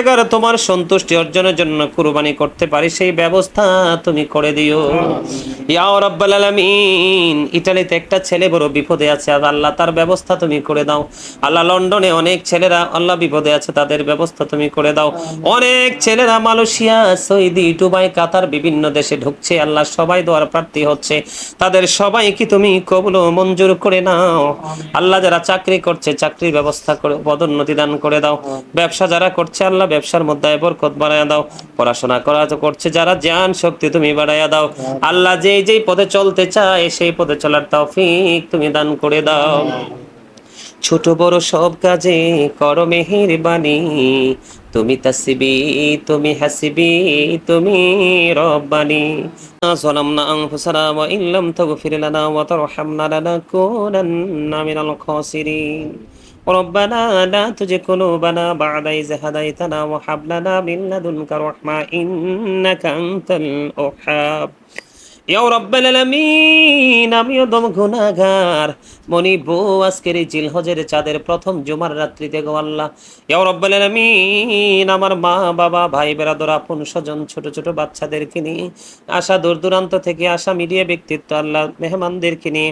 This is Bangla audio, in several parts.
জায়গার তোমার সন্তুষ্টি অর্জনের জন্য কুরবানি করতে পারি সেই ব্যবস্থা তুমি করে দিও ইয়া রাব্বাল আলামিন। ইতালিতে একটা ছেলে বড় বিপদে আছে, আর আল্লাহ তার ব্যবস্থা তুমি করে দাও। আল্লাহ লন্ডনে অনেক ছেলেরা আল্লাহ বিপদে আছে, তাদের ব্যবস্থা তুমি করে দাও। অনেক ছেলেরা মালয়েশিয়া, সৌদি, দুবাই, কাতার বিভিন্ন দেশে ঢুকছে, আল্লাহ সবাই দোয়ার প্রার্থী হচ্ছে, তাদের সবাইকে তুমি কবুল ও মঞ্জুর করে নাও। আল্লাহ যারা চাকরি করছে চাকরির ব্যবস্থা করে পদোন্নতি দান করে দাও। ব্যবসা যারা করছে আল্লাহ ব্যবসার মধ্যে বরকত বাড়ায়া দাও। পড়াশোনা করা করছে যারা জ্ঞান শক্তি তুমি বাড়ায়া দাও। আল্লাহ যেই যেই পথে চলতে চায় সেই পথে চলার তৌফিক তুমি দান করে দাও। ছোট বড় সব কাজে করো মেহেরবানি, তুমি তাসবি, তুমি হাসিবি, তুমি রব্বানি। ظلمنا أنفسنا وإن لم تغفر لنا وترحمنا لنكونن من الخاسرين. ربنا لا تزغ قلوبنا بعد إذ هديتنا وهب لنا من لدنك رحمة إنك أنت الوهاب. ইয়া রাব্বাল আলামিন, আমিও দম গুনাহগার মনিব আজকের এই জিলহজের চাঁদের প্রথম জুমার রাত্রিতে গো আল্লাহ, ইয়া রাব্বাল আলামিন আমার মা বাবা ভাই বেরাদর আপন স্বজন ছোট ছোট বাচ্চাদেরকে নিয়ে আসা দূর দূরান্ত থেকে আসা মিডিয়া ব্যক্তিত্ব আল্লাহ মেহমানদেরকে নিয়ে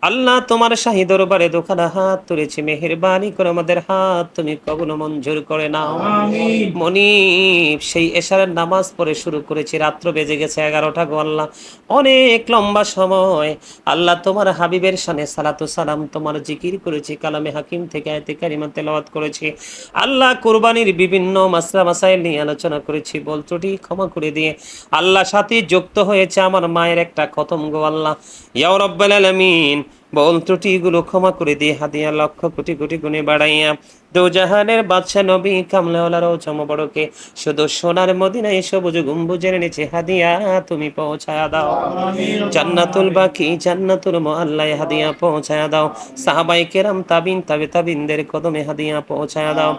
আল্লাহ তোমার শাহী দরবারে দোকানা হাত তুলেছি, মেহেরবানি করে আমাদের হাত তুমি কবুল মঞ্জুর করে নাও। মনিব সেই এশারের নামাজ পড়ে শুরু করেছি, রাত্র বেজে গেছে 11টা গো আল্লাহ, অনেক লম্বা সময় আল্লাহ তোমার হাবিবের শানে সালাতু সালাম তোমার জিকির করেছি, কালামে হাকিম থেকে আয়াতে কারিমা তেলাওয়াত করেছি, আল্লাহ কুরবানির বিভিন্ন মাসলা মাসাইল নিয়ে আলোচনা করেছি, বল ত্রুটি ক্ষমা করে দিয়ে আল্লাহ সাথে যুক্ত হয়েছে আমার মায়ের একটা খতম গো আল্লাহ, ইয়া রাব্বাল আলামিন বল ত্রুটিগুলো ক্ষমা করে দিয়ে হাদিয়া লক্ষ কোটি কোটি গুণে বাড়াইয়া দোজাহানের বাদশা নবী কামলাওয়ালার চমবড়কে শুধু সোনার মদিনায় সবুজ গম্বুজের নিচে হাদিয়া তুমি পৌঁছায়া দাও। জান্নাতুল বাকি জান্নাতুল মুআল্লায় হাদিয়া পৌঁছায়া দাও। সাহাবায়ে কেরাম তাবিন তাবিনদের কদমে হাদিয়া পৌঁছায়া দাও।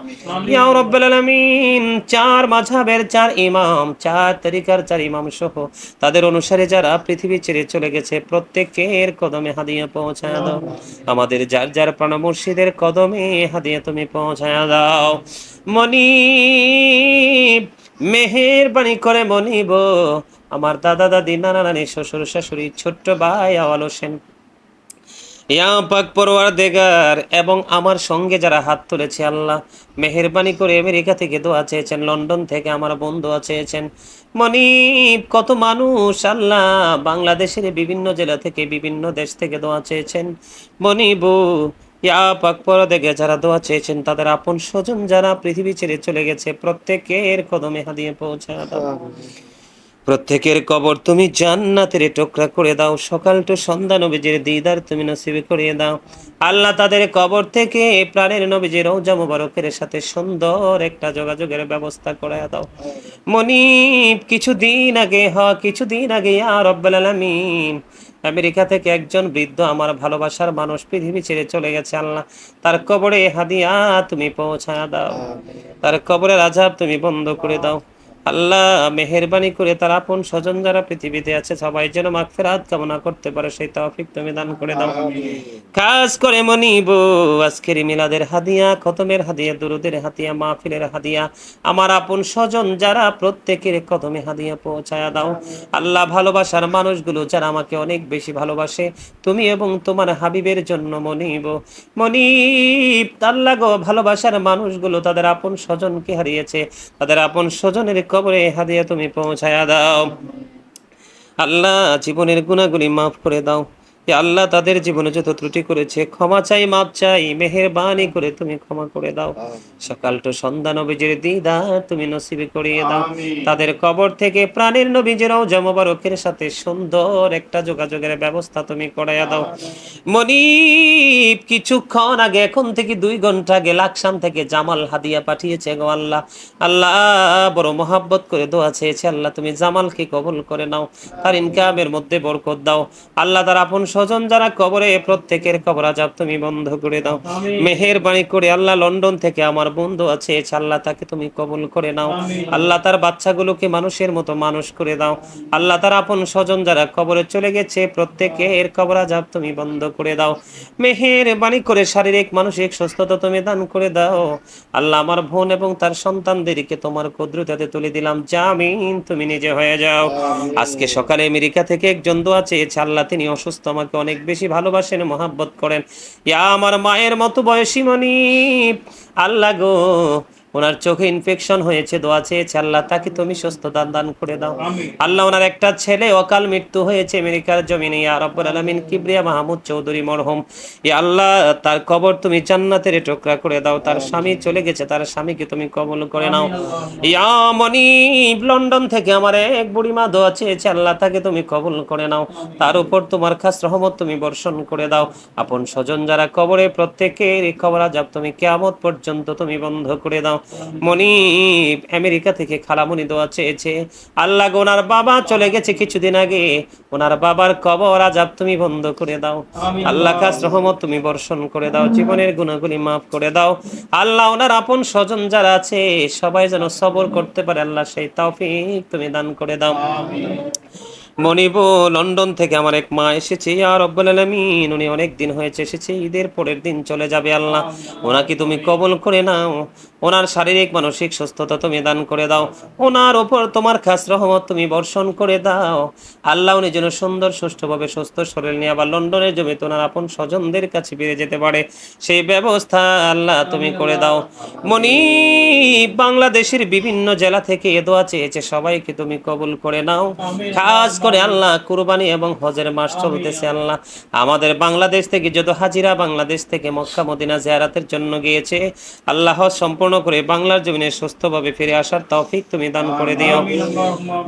ইয়া রাব্বাল আলামিন চার মাযহাবের চার ইমাম, চার তরিকার চার ইমাম সহ তাদের অনুসারে যারা পৃথিবী ছেড়ে চলে গেছে প্রত্যেকের কদমে হাদিয়া পৌঁছায়া দাও। আমাদের যার যার প্রাণ মুর্শিদের কদমে হাদিয়া তুমি পৌঁছায়া দাও। মনিব মেহেরবানি করে মনিব আমার দাদা দাদি নানা নানি শ্বশুর শাশুড়ি ছোট্ট ভাই আওয়াল হোসেন ইয়া পাক পরওয়ারদিগার এবং আমার সঙ্গে যারা হাত তুলেছে আল্লাহ মেহেরবানি করে আমেরিকা থেকে দোয়া চেয়েছেন, লন্ডন থেকে আমার বন্ধু চেয়েছেন, মনিব কত মানুষ আল্লাহ বাংলাদেশের বিভিন্ন জেলা থেকে বিভিন্ন দেশ থেকে দোয়া চেয়েছেন, মনিবু ইয়া পাক পরওয়ারদিগার যারা দোয়া চেয়েছেন তাদের আপন স্বজন যারা পৃথিবী ছেড়ে চলে গেছে প্রত্যেকের কদমে হাদিয়ে পৌঁছায় দাও। প্রত্যেকের কবর তুমি জান্নাতের টুকরা করে দাও, সকাল টু সন্ধ্যা নবীজির দিদার তুমি নসিব করিয়ে দাও। আল্লাহ তাদের কবর থেকে প্রাণের নবীজির রওজা মুবারকের সাথে সুন্দর একটা যোগাযোগের ব্যবস্থা করে দাও। মনিব কিছুদিন আগে ইয়া রাব্বাল আলামিন আমেরিকা থেকে একজন বৃদ্ধ আমার ভালোবাসার মানুষ পৃথিবী ছেড়ে চলে গেছে আল্লাহ, তার কবরে হাদিয়া তুমি পৌঁছায় দাও, তার কবরের আযাব তুমি বন্ধ করে দাও। আল্লাহ মেহেরবানি করে তার আপন স্বজন যারা পৃথিবীতে আছে সবাই যেন মাগফিরাত কামনা করতে পারে সেই তৌফিক তুমি দান করে দাও। খাস করে মনিব আজকের মিলাদের হাদিয়া, খতমের হাদিয়া, দুরুদের হাদিয়া, মাহফিলের হাদিয়া আমার আপন স্বজন যারা প্রত্যেকের কদমে হাদিয়া পৌঁছায়া দাও। আল্লাহ ভালোবাসার মানুষগুলো যারা আমাকে অনেক বেশি ভালোবাসে তুমি এবং তোমার হাবিবের জন্য মনিব আল্লাহ গো ভালোবাসার মানুষগুলো তাদের আপন স্বজনকে হারিয়েছে, তাদের আপন স্বজনের কবরে হাদিয়া তুমি পৌঁছায়া দাও। আল্লাহ জীবনের গুনাহগুলি মাফ করে দাও। আল্লাহ তাদের জীবনে যত ত্রুটি করেছে ক্ষমা চাই, মাপ চাই, মেহেরবানি করে তুমি ক্ষমা করে দাও। সকাল টু সন্ধ্যা নবীজির দিদার তুমি নসিব করিয়ে দাও। তাদের কবর থেকে প্রাণের নবীজির রওজা মুবারকের সাথে সুন্দর একটা যোগাযোগের ব্যবস্থা তুমি করাইয়া দাও। মনিব কিছুক্ষণ আগে এখন থেকে 2 ঘন্টা আগে লাকসাম থেকে জামাল হাদিয়া পাঠিয়েছে গো আল্লাহ, আল্লাহ বড় মহাব্বত করে দোয়া চেয়েছে, আল্লাহ তুমি জামালকে কবুল করে নাও, তার ইনকামের মধ্যে বরকত দাও। আল্লাহ তার আপন স্বজন যারা কবরে, প্রত্যেকের কবর আযাব তুমি বন্ধ করে দাও। মেহেরবানি করে আল্লাহ লন্ডন থেকে আমার বন্ধু আছে, আল্লাহ তাকে তুমি কবুল করে নাও। আল্লাহ তার বাচ্চাগুলোকে মানুষের মতো মানুষ করে দাও। আল্লাহ তার আপন স্বজন যারা কবরে চলে গেছে, প্রত্যেকের কবর আযাব তুমি বন্ধ করে দাও। মেহেরবানি করে শারীরিক মানসিক সুস্থতা তুমি দান করে দাও। আল্লাহ আমার বোন এবং তার সন্তানদেরকে তোমার কুদরতে তুলে দিলাম, জামিন তুমি নিজে হয়ে যাও। আজকে সকালে আমেরিকা থেকে একজন দোয়া চেয়েছে, আল্লাহ তিনি অসুস্থ, আমাকে অনেক বেশি ভালোবাসেন, মহাব্বত করেন। ইয়া আমার মায়ের মতো বয়সী মনিব, আল্লাহ গো ওনার চোখে ইনফেকশন হয়েছে, দোয়া চেয়েছে, আল্লাহ তাকে তুমি সুস্থতা দান করে দাও। আল্লাহ ওনার একটা ছেলে অকাল মৃত্যু হয়েছে আমেরিকার জমিনে, ইয়া রাব্বুল আলামিন কিবরিয়া মাহমুদ চৌধুরী মরহুম, ইয়া আল্লাহ তার কবর তুমি জান্নাতের টুকরা করে দাও। তার স্বামী চলে গেছে, তার স্বামীকে তুমি কবুল করে নাও। ইয়া মনিব লন্ডন থেকে আমার এক বুড়িমা দোয়া চেয়েছে, আল্লাহ তাকে তুমি কবুল করে নাও। তার উপর তোমার খাস রহমত তুমি বর্ষণ করে দাও। আপন স্বজন যারা কবরে, প্রত্যেকের কবর আযাব তুমি কিয়ামত পর্যন্ত তুমি বন্ধ করে দাও। মনিব আমেরিকা থেকে খালামণি দোয়া চেয়েছে, আল্লাহ গো ওনার বাবা চলে গেছে কিছুদিন আগে, ওনার বাবার কবর আযাব তুমি বন্ধ করে দাও। আল্লাহ খাস রহমত তুমি বর্ষণ করে দাও, জীবনের গুনাহগুলি মাফ করে দাও। আল্লাহ ওনার আপন স্বজন যারা আছে সবাই যেন সবর করতে পারে, আল্লাহ সেই তৌফিক তুমি দান করে দাও। মনিব লন্ডন থেকে আমার এক মা এসেছে, ইয়া রাব্বুল আলামিন উনি অনেক দিন হয়েছে এসেছে, ঈদের পরের দিন চলে যাবে, আল্লাহ ওনাকে তুমি কবুল করে নাও। ওনার শারীরিক মানসিক সুস্থতা তুমি দান করে দাও, ওনার উপর তোমার খাস রহমত তুমি বর্ষণ করে দাও। আল্লাহ উনি যেন সুন্দর সুষ্ঠুভাবে সুস্থ শরীর নিয়ে আবার লন্ডনের জমিতে ওনার আপন স্বজনদের কাছে ফিরে যেতে পারে, সেই ব্যবস্থা আল্লাহ তুমি করে দাও। মনিব বাংলাদেশের বিভিন্ন জেলা থেকে এ দোয়া চেয়েছে, সবাইকে তুমি কবুল করে নাও। খাস করে আল্লাহ কুরবানি এবং হজের মাস চলতেছে, আল্লাহ আমাদের বাংলাদেশ থেকে যত হাজিরা বাংলাদেশ থেকে মক্কা মদিনা জিয়ারাতের জন্য গিয়েছে, আল্লাহ হজ সম্পূর্ণ করে বাংলার জমিনে সুস্থভাবে ফিরে আসার তৌফিক তুমি দান করে দিও।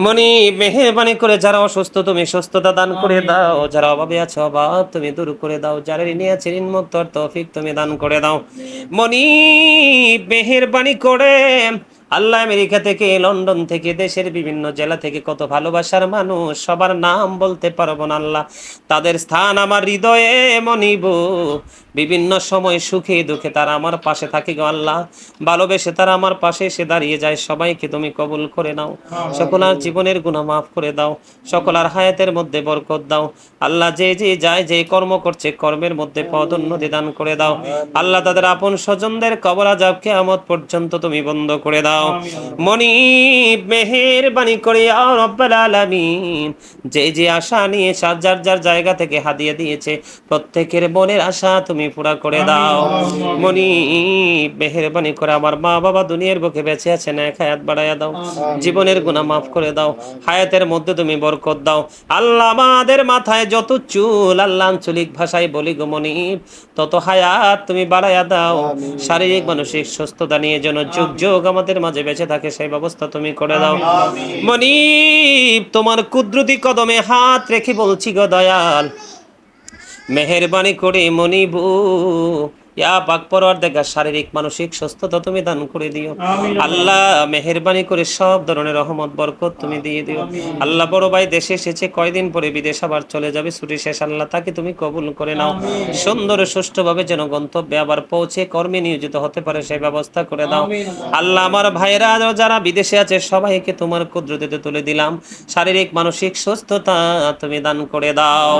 মনিব মেহেরবানি করে যারা অসুস্থ তুমি সুস্থতা দান করে দাও, যারা অভাবে আছে অভাব তুমি দূর করে দাও, যারা ঋণে আছে ঋণ মুক্তর তৌফিক তুমি দান করে দাও। মনিব মেহেরবানি করে আল্লাহ আমেরিকা থেকে, লন্ডন থেকে, দেশের বিভিন্ন জেলা থেকে কত ভালোবাসার মানুষ, সবার নাম বলতে পারবো না আল্লাহ, তাদের স্থান আমার হৃদয়ে। মনিব বিভিন্ন সময় সুখে দুঃখে তারা আমার পাশে থাকে গো আল্লাহ, ভালোবেসে তারা আমার পাশে এসে দাঁড়িয়ে যায়, সবাইকে তুমি কবুল করে নাও। সকলার জীবনের গুনাহ মাফ করে দাও, সকলার হায়াতের মধ্যে বরকত দাও। আল্লাহ যে যে যায় যে কর্ম করছে কর্মের মধ্যে পদোন্নতি দান করে দাও। আল্লাহ তাদের আপন স্বজনদের কবর আযাব কিয়ামত পর্যন্ত তুমি বন্ধ করে দাও। মনিব মেহেরবানি করে ইয়া রাব্বুল আলামিন যে যে আশা নিয়ে যার যার জায়গা থেকে হাদিয়া দিয়েছে, প্রত্যেকের মনের আশা তুমি পুরা করে দাও। মনিব মেহেরবানি করে আমার মা বাবা দুনিয়ার বুকে বেঁচে আছে না, এক হায়াত বাড়ায়া দাও, জীবনের গুনাহ মাফ করে দাও, হায়াতের মধ্যে তুমি বরকত দাও। আল্লাহ আমাদের মাথায় যত চুল, আল্লাহ আঞ্চলিক ভাষায় বলি গো মনিব, তত হায়াত তুমি বাড়ায়া দাও। শারীরিক মানসিক সুস্থতা নিয়ে যেন যুগ যুগ আমাদের মাঝে বেঁচে থাকে সেই ব্যবস্থা তুমি করে দাও। মনিব তোমার কুদরতি কদমে হাত রেখে বলছি গো দয়াল, মেহেরবানি করে মনিবু ইয়া পাক পরওয়ারদিগার শারীরিক মানসিক সুস্থতা তুমি দান করে দিও। আল্লাহ মেহেরবানি করে সব ধরনের রহমত বরকত তুমি দিয়ে দিও। আল্লাহ বড় ভাই দেশে এসেছে, কয়দিন পরে বিদেশ আবার চলে যাবে, ছুটি শেষ, আল্লাহ তাকে তুমি কবুল করে নাও। সুন্দর সুষ্ঠুভাবে যেন গন্তব্যে আবার পৌঁছে কর্মে নিয়োজিত হতে পারে সেই ব্যবস্থা করে দাও। আল্লাহ আমার ভাইরা যারা বিদেশে আছে সবাইকে তোমার কুদরতিতে তুলে দিলাম, শারীরিক মানসিক সুস্থতা তুমি দান করে দাও।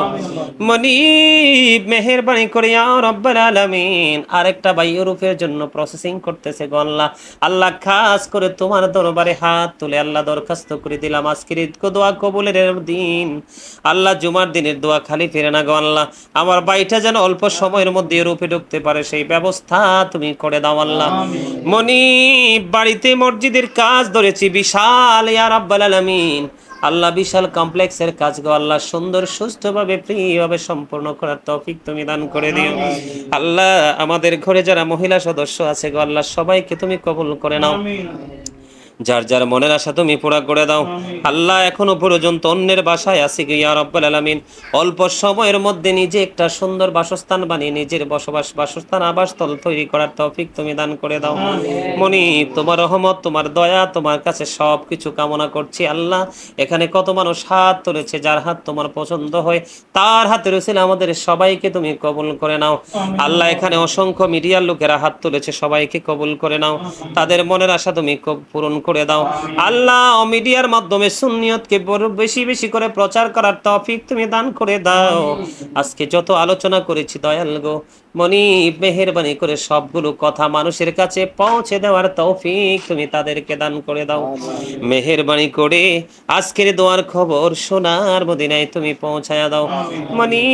মনিব মেহেরবানি করে ইয়া রাব্বুল আলামিন আরেকটা ভাই ইউরোপের জন্য প্রসেসিং করতেছে গো আল্লাহ, আল্লাহ খাস করে তোমার দরবারে হাত তুলে আল্লাহ দরখাস্ত করে দিলাম, আজকের ঈদ দোয়া কবুলের দিন, আল্লাহ জুমার দিনের দোয়া খালি ফিরে না গো আল্লাহ, আমার ভাইটা যেন অল্প সময়ের মধ্যে ইউরোপে ঢুকতে পারে সেই ব্যবস্থা তুমি করে দাও আল্লাহ। মনিব বাড়িতে মসজিদের কাজ ধরেছি বিশাল, ইয়া রাব্বুল আলামিন আল্লাহ বিশাল কমপ্লেক্সের কাজ গো আল্লাহ সুন্দর সুষ্ঠুভাবে ফ্রিভাবে সম্পূর্ণ করার তৌফিক তুমি দান করে দিও। আল্লাহ আমাদের ঘরে যারা মহিলা সদস্য আছে গো আল্লাহ সবাইকে তুমি কবুল করে নাও। যার যার মনের আশা তুমি পুরা করে দাও। আল্লাহ এখনো পর্যন্ত অন্যের বাসায় আছি গো ইয়া রাব্বাল আলামিন, অল্প সময়ের মধ্যে নিজে একটা সুন্দর বাসস্থান বানিয়ে নিজের বাসস্থান আবাসস্থল তৈরি করার তৌফিক তুমি দান করে দাও। মনি তোমার রহমত, তোমার দয়া, তোমার কাছে সব কিছু কামনা করছি আল্লাহ। এখানে কত মানুষ হাত তুলেছে, যার হাত তোমার পছন্দ হয় তার হাতে রয়েছিল আমাদের সবাইকে তুমি কবুল করে নাও আল্লাহ। এখানে অসংখ্য মিডিয়ার লোকেরা হাত তুলেছে, সবাইকে কবুল করে নাও, তাদের মনের আশা তুমি পূরণ করে দাও আল্লাহ। মিডিয়ার মাধ্যমে সুন্নিয়তকে বেশি বেশি করে প্রচার করার তৌফিক তুমি দান করে দাও। আজকে যত আলোচনা করেছি দয়াল গো মনি, মেহেরবানি করে সবগুলো কথা মানুষের কাছে পৌঁছে দেওয়ার তৌফিক তুমি তাদেরকে দান করে দাও। মেহেরবানি করে আজকের দোয়ার খবর সোনার মদিনায় তুমি পৌঁছায়া দাও মনি,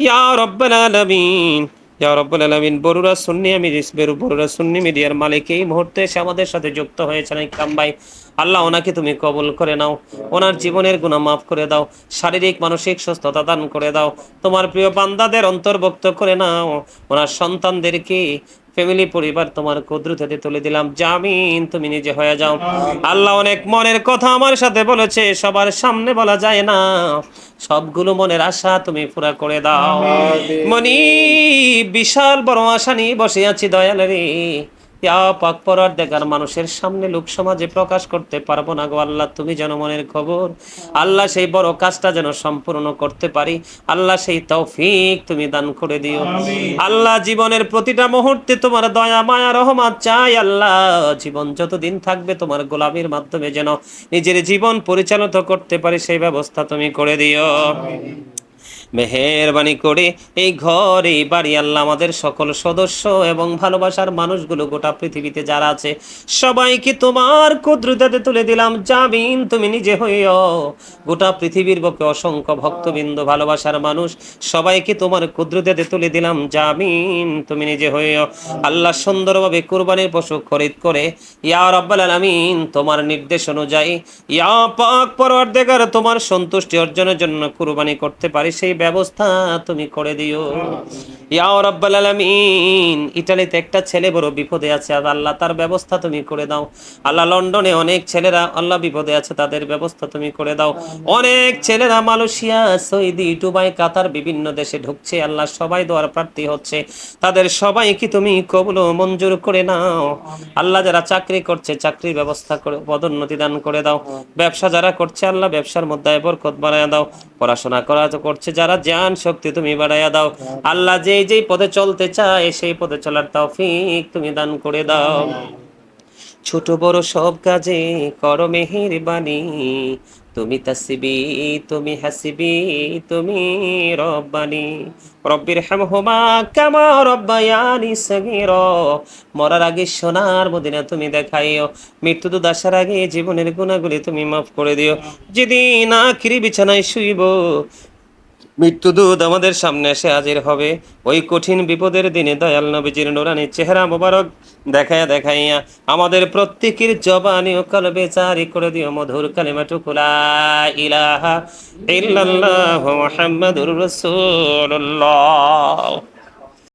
ইয়া রাব্বাল আলামিন, ইয়া রাব্বাল আলামিন। বরুড়া সুন্নি বরুড়া সুন্নি মিডিয়ার মালিক এই মুহূর্তে এসে আমাদের সাথে যুক্ত হয়েছেন ইকরাম ভাই, আল্লাহ ওনাকে তুমি কবুল করে নাও, ওনার জীবনের গুনাহ মাফ করে দাও, শারীরিক মানসিক সুস্থতা দান করে দাও, তোমার প্রিয় বান্দাদের অন্তর্ভুক্ত করে নাও, ওনার সন্তানদেরকে ফ্যামিলি পরিবার তোমার কুদরতে তুলে দিলাম, জামিন তুমি নিজে হয়ে যাও আল্লাহ। অনেক মনের কথা আমার সাথে বলেছে, সবার সামনে বলা যায় না, সবগুলো মনের আশা তুমি পুরা করে দাও মনি। বিশাল বড় আশা নিয়ে বসে আছি দয়াল রে, ইয়া পাক পরওয়ারদিগার, মানুষের সামনে লোক সমাজে প্রকাশ করতে পারবো না গো আল্লাহ, তুমি যেন মনের খবর আল্লাহ সেই বড় কাজটা যেন সম্পূর্ণ করতে পারি আল্লাহ, সেই তৌফিক তুমি দান করে দিও আল্লাহ। জীবনের প্রতিটা মুহূর্তে তোমার দয়া মায়া রহমত চাই আল্লাহ, জীবন যতদিন থাকবে তোমার গোলামির মাধ্যমে যেন নিজের জীবন পরিচালিত করতে পারি সেই ব্যবস্থা তুমি করে দিও মেহেরবানি করে। এই ঘর এই বাড়ি আল্লাহ আমাদের সকল সদস্য এবং ভালোবাসার মানুষগুলো গোটা পৃথিবীতে যারা আছে সবাইকে তোমার কুদরতে তুলে দিলাম, জামিন তুমি নিজে হইও। গোটা পৃথিবীর বুকে অসংখ্য ভক্তবৃন্দ ভালোবাসার মানুষ সবাইকে তোমার কুদরতে তুলে দিলাম, জামিন তুমি নিজে হইও আল্লাহ। সুন্দরভাবে কুরবানির পশু খরিদ করে ইয়া রাব্বাল আলামিন তোমার নির্দেশ অনুযায়ী ইয়া পাক পরওয়ারদিগার তোমার সন্তুষ্টি অর্জনের জন্য কুরবানি করতে পারি সেই ব্যবস্থা তুমি করে দিও ইয়া রাব্বাল আলামিন। ইতালিতে একটা ছেলে বড় বিপদে আছে আল্লাহ, তার ব্যবস্থা তুমি করে দাও আল্লাহ। লন্ডনে অনেক ছেলেরা আল্লাহ বিপদে আছে, তাদের ব্যবস্থা তুমি করে দাও। অনেক ছেলেরা মালয়েশিয়া, সৌদি, দুবাই, কাতার বিভিন্ন দেশে ঢুকছে আল্লাহ, সবাই দোয়ার প্রার্থী হচ্ছে, তাদের সবাইকে তুমি কবুল ও মঞ্জুর করে নাও আল্লাহ। যারা চাকরি করছে চাকরির ব্যবস্থা করে পদোন্নতি দান করে দাও, ব্যবসা যারা করছে আল্লাহ ব্যবসার মধ্যে বরকত বাড়ায়া দাও, পড়াশোনা করা করছে যারা জ্ঞান শক্তি তুমি বাড়াইয়া দাও আল্লাহ। যেই পথে চলতে চায় সেই পথে চলার তৌফিক তুমি দান করে দাও। ছোট বড় সব কাজে করো মেহেরবানি, তুমি তাসবি তুমি হাসিবি তুমি রব্বানি, রব্বির হামহুমা কামা রব্বায়ানি সগীরা। মরার আগে সোনার মদিনা তুমি দেখাইও, মৃত্যু তো আসার আগে জীবনের গুনাহগুলি তুমি মাফ করে দিও। যেদিন আখিরি বিছানায় শুইব, মৃত্যুদূত আমাদের সামনে এসে হাজির হবে, ওই কঠিন বিপদের দিনে দয়াল নবীজির নুরানি চেহারা মোবারক দেখাইয়া দেখাইয়া আমাদের প্রত্যেকের জবানি ও কলবে জারি করে দিও মধুর কালিমাটুকু লা ইলাহা ইল্লাল্লাহু মুহাম্মাদুর রাসূলুল্লাহ।